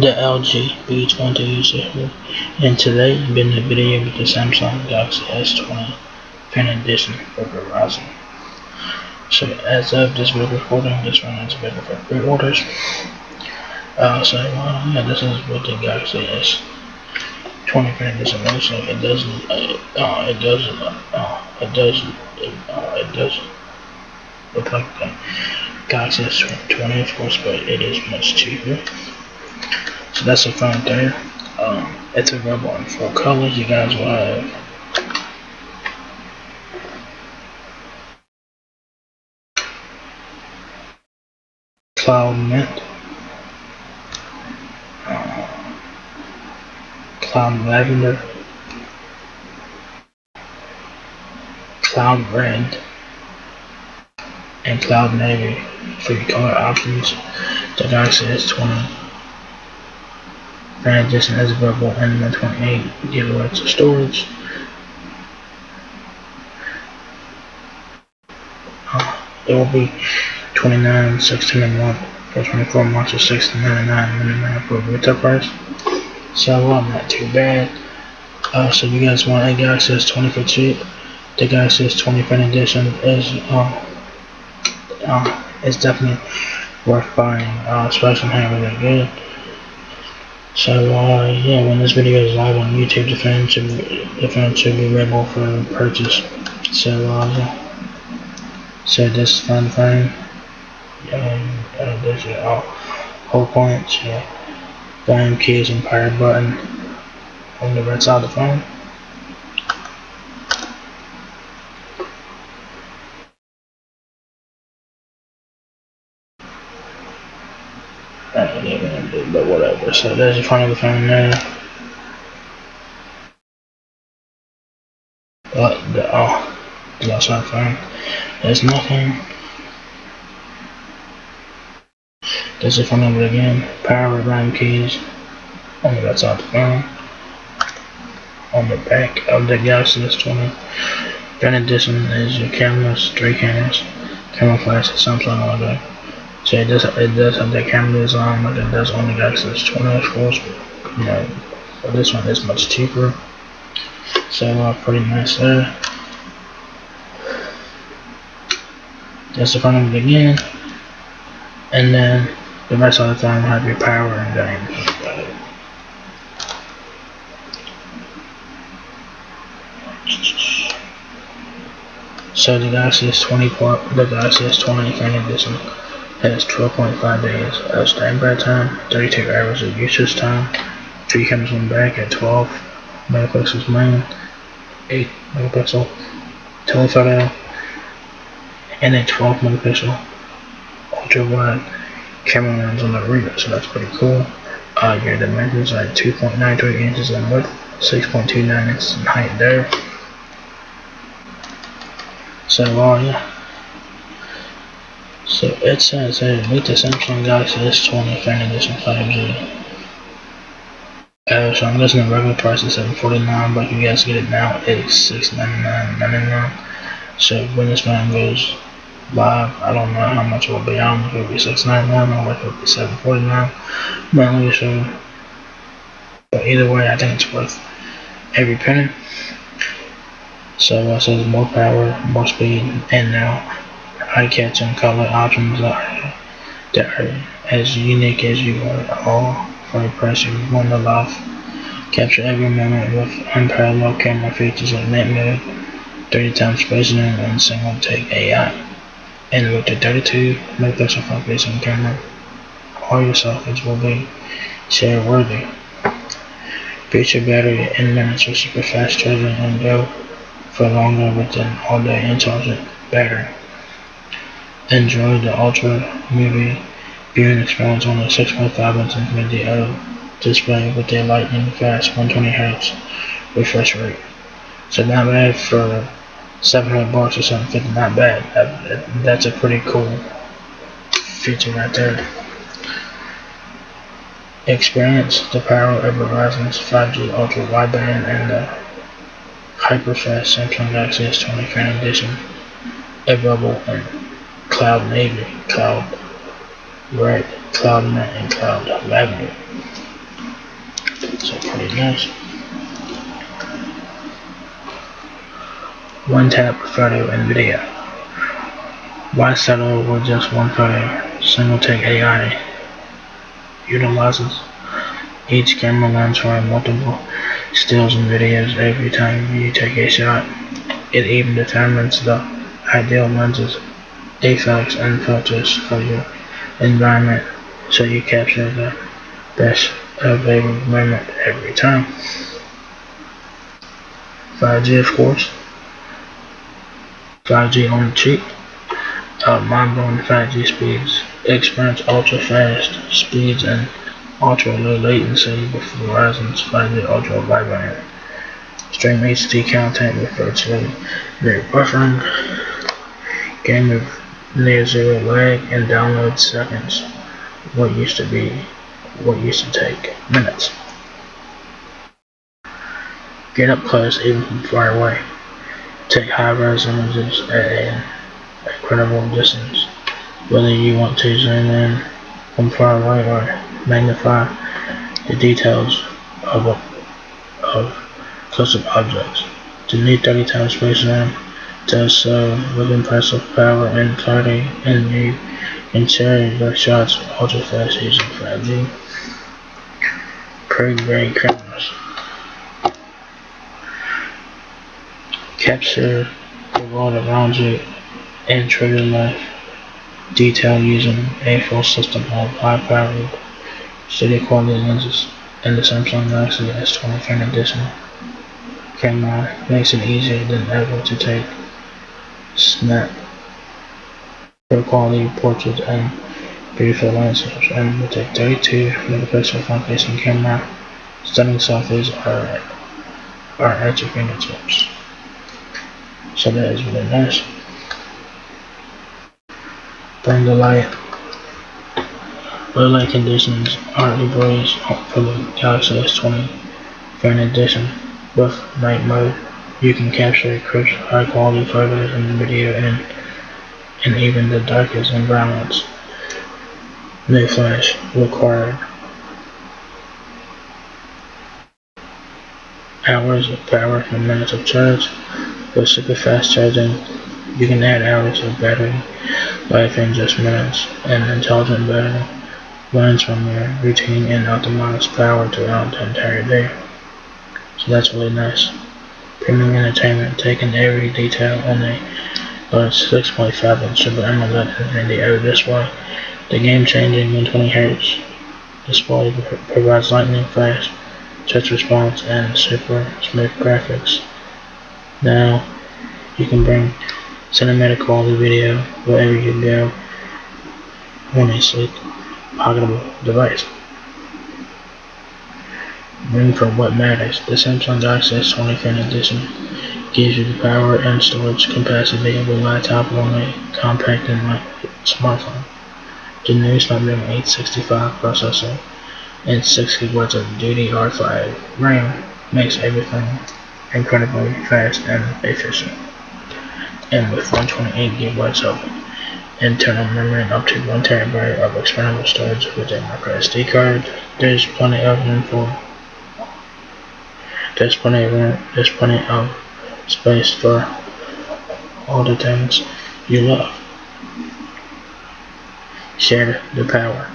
The LG B20 here, and today I'm in the video with the Samsung Galaxy S20 FE edition for Verizon. So as of this video recording, this one is available for pre-orders. Yeah, this is with the Galaxy S20 FE edition. So it does look like the Galaxy S20, of course, but it is much cheaper. So that's the phone there. It's available in 4 colors. You guys will have Cloud Mint, Cloud Lavender, Cloud Red, and Cloud Navy for your color options. The Galaxy S20 FE edition is available in the 28 GB of storage. It will be $29.16 a month for 24 months, or $6.99 for retail price. So not too bad. So you guys want a Galaxy S20 for cheap? The Galaxy S20 FE edition is definitely worth buying, especially when really good. So yeah, when this video is live on YouTube, the phone should be available for purchase. So yeah. So this phone, there's your whole points, your volume keys and power button on the right side of the phone. But whatever. So there's the front of the phone there. But the outside of the phone, there's nothing. There's the front of it again. Power volume keys on the right side of the phone. On the back of the Galaxy S20 FE edition is your cameras, 3 cameras, camera flash, Samsung logo. So it does have that camera design like it does on the Galaxy S20, of course. But this one is much cheaper. So pretty nice there. That's the front of it again. And then the rest of the phone will have your power and games. So the Galaxy S20 FE edition has 12.5 days of standby time, 32 hours of usage time, 3 cameras on the back at 12 megapixels main, 8 megapixel telephoto, and a 12 megapixel ultra wide camera lens on the rear. So that's pretty cool. Your dimensions are 2.93 inches in width, 6.29 inches in height there. So yeah. So it says here, meet the Samsung Galaxy S20 FE edition 5G. So I'm guessing the regular price is $749, but if you guys get it now, it's $699.99. So when this phone goes live, I don't know how much it will be. I don't know if it will be $699 or if it will be $749. I'm not really sure. But either way, I think it's worth every penny. So it says more power, more speed, and now eye-catching color options that are as unique as you are, all for a price you want to love. Capture every moment with unparalleled camera features like night mode, 30 times vision, and single take AI. And with the 32 megapixel front-facing camera, all your selfies will be share worthy. Beat your battery in minutes with super fast charging and go for longer with an all-day in-charging battery. Enjoy the ultra movie viewing experience on a 6.5-inch Infinity OLED display with a lightning fast 120Hz refresh rate. So not bad for $700 or $750. Not bad. That's a pretty cool feature right there. Experience the power of Verizon's 5G ultra wideband and the hyper-fast Samsung Galaxy S20 FE edition, available in Cloud Navy, Cloud Red, Cloud Mint, and Cloud Lavender. So pretty nice. One tap photo and video. Why settle with just one photo? Single take AI utilizes each camera lens for multiple stills and videos every time you take a shot. It even determines the ideal lenses, effects, and filters for your environment, so you capture the best of every moment every time. 5G, of course. 5G on the cheap. Mind-blowing 5G speeds. Experience ultra-fast speeds and ultra-low latency with Verizon's 5G Ultra Wideband. Stream HD content with virtually no buffering. Game with near zero lag and download seconds. What used to take minutes. Get up close even from far away. Take high-res images at an incredible distance. Whether you want to zoom in from far away or magnify the details of close-up objects. The new 30 times space zoom does so with impressive power and clarity, and you can share your shots ultra fast using 5G. Pro-grade cameras. Capture the world around you in true-to-life detail using a full system of high-powered studio quality lenses, and the Samsung Galaxy S20 FE edition camera makes it easier than ever to snap pro-quality portraits and beautiful landscapes. And with a 32 megapixel front-facing camera, stunning selfies are at your fingertips. So that is really nice. Bring the light. Low light conditions are embraced for the Galaxy S20 FE edition. With night mode, you can capture crisp, high quality photos and video in even the darkest environments. No flash required. Hours of power for minutes of charge. With super fast charging, you can add hours of battery life in just minutes. And intelligent battery learns from your routine and optimizes power throughout the entire day. So that's really nice. Premium entertainment, taking every detail on a large 6.5-inch Super AMOLED NVIDIA display. The game-changing 120Hz display provides lightning-fast touch response and super smooth graphics. Now you can bring cinematic quality video wherever you go on a sleek, pocketable device. Room for what matters. The Samsung Galaxy S20 FE edition gives you the power and storage capacity of a laptop on a compact and light smartphone. The new Snapdragon 865 processor and 6 GB of DDR5 RAM makes everything incredibly fast and efficient. And with 128 GB of internal memory and up to 1 TB of expandable storage with a microSD card, there's plenty of space for all the things you love. Share the power.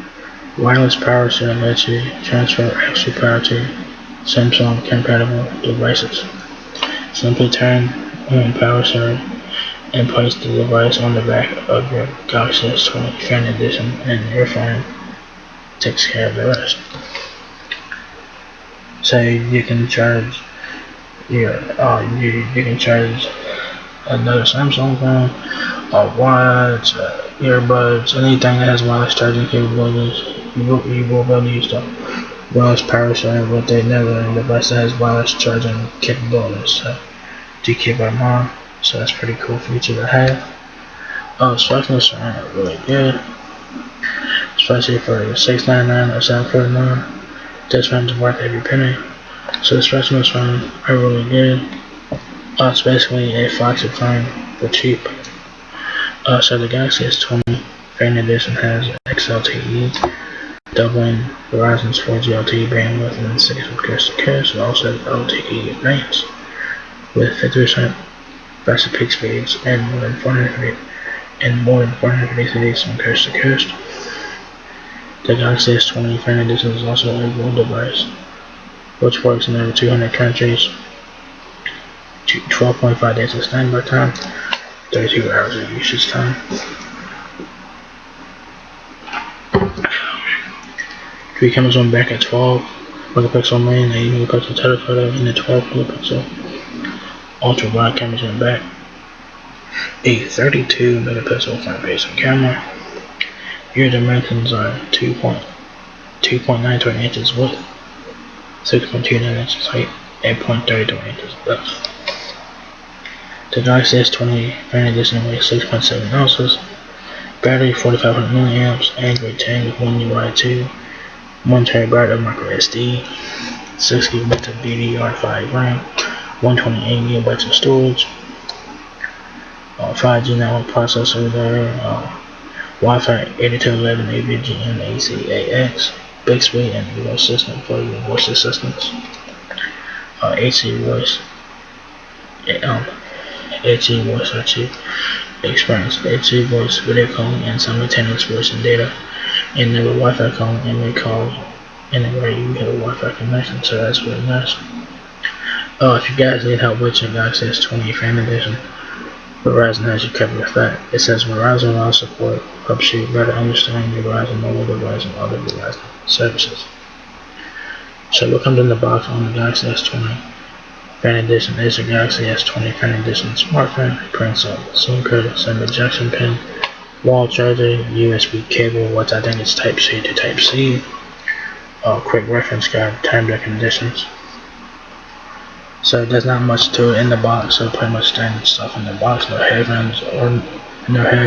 Wireless Powershell lets you transfer extra power to Samsung compatible devices. Simply turn on Powershell and place the device on the back of your Galaxy S20 FE edition, and your phone takes care of the rest. So you can charge you can charge another Samsung phone, a watch, earbuds, anything that has wireless charging capabilities. You will be able to use the wireless Powershell with another device that has wireless charging capabilities. So to keep in mind, so that's pretty cool feature to have. Specs are really good, especially for $699 or $749. This one's worth every penny. So the specs on this phone are really good. It's basically a flagship phone for cheap. So the Galaxy S20 FE edition has XLTE doubling Verizon's 4G LTE bandwidth and 6 with coast-to-coast. It also has LTE Advanced with 50% faster peak speeds and more than 450 cities from coast to coast. The Galaxy S20 FE Edition is also a mobile device, which works in over 200 countries. 12.5 days of standby time, 32 hours of usage time. 3 cameras on back at 12 megapixel main, 8 megapixel telephoto, and a 12 megapixel ultra wide cameras on the back. A 32 megapixel front facing camera. Your dimensions are 2.92 inches width, 6.29 inches height, 8.32 inches depth. The Galaxy S20 FE Edition weighs 6.7 ounces. Battery 4500 milliamps. Android 10 with One UI 2. 1 terabyte of micro SD. 6 gigabytes of DDR5 RAM. 128 gigabytes of storage. 5G network processor there. Wi-Fi 802.11 AVGN ACAX. Bixby and voice system for your voice assistants. HC voice. HC voice experience, HC voice video calling and simultaneous voice and data, and never Wi-Fi calling and make calls anywhere you have a Wi-Fi connection, so that's really nice. If you guys need help with your Galaxy S20 FE Edition, Verizon has you covered with that. It says Verizon Wireless Support helps you better understand your Verizon mobile device and other Verizon services. So what comes in the box on the Galaxy S20 FE Edition is a Galaxy S20 FE Edition smartphone, prints a SIM card, SIM ejection pin, wall charger, USB cable, which I think is Type-C to Type-C, quick reference guide, terms and conditions. So there's not much to it in the box, so pretty much standard stuff in the box. No headphones or nothing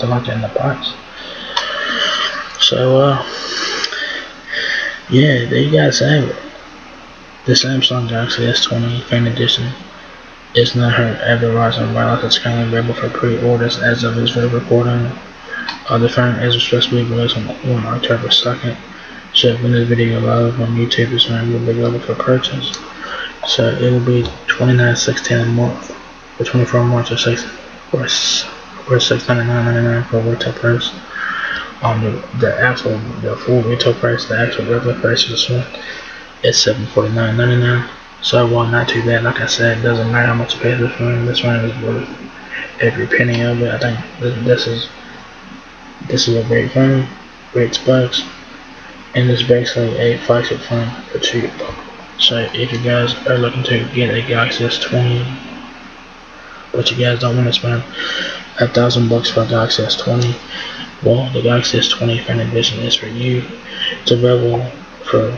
like that in the box. So yeah, there you guys have it. The Samsung Galaxy S20 FE Edition is not heard at Verizon Wireless. It's currently available for pre-orders as of this video recording. The phone is supposed to be released on October 2nd. So when this video live on YouTube, this phone will be available for purchase. So it will be $29.16 a month for 24 months or $699.99 for retail price. The full retail price, the actual regular price of this one, is $749.99. So while not too bad, like I said, it doesn't matter how much you pay for this phone. This phone is worth every penny of it. I think this is a great phone, great specs, and it's basically a flagship phone for cheap. So if you guys are looking to get a Galaxy S20, but you guys don't want to spend $1,000 for a Galaxy S20, well, the Galaxy S20 FE Edition is for you. It's available for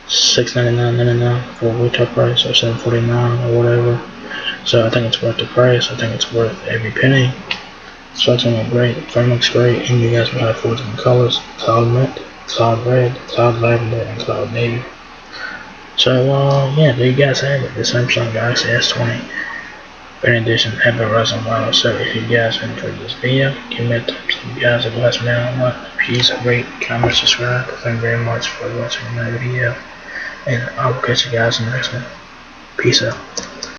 $699.99 for retail price, or $749 or whatever. So I think it's worth the price. I think it's worth every penny. Specs look great, phone looks great, and you guys will have 4 different colors: cloud mint, cloud red, cloud lavender, and cloud navy. So yeah, there you guys have it. The Samsung Galaxy S20 FE Edition at Verizon Wireless. So if you guys enjoyed this video, give me a thumbs up. You guys have blessed me out a lot. Please rate, comment, subscribe. Thank you very much for watching my video, and I will catch you guys in the next one. Peace out.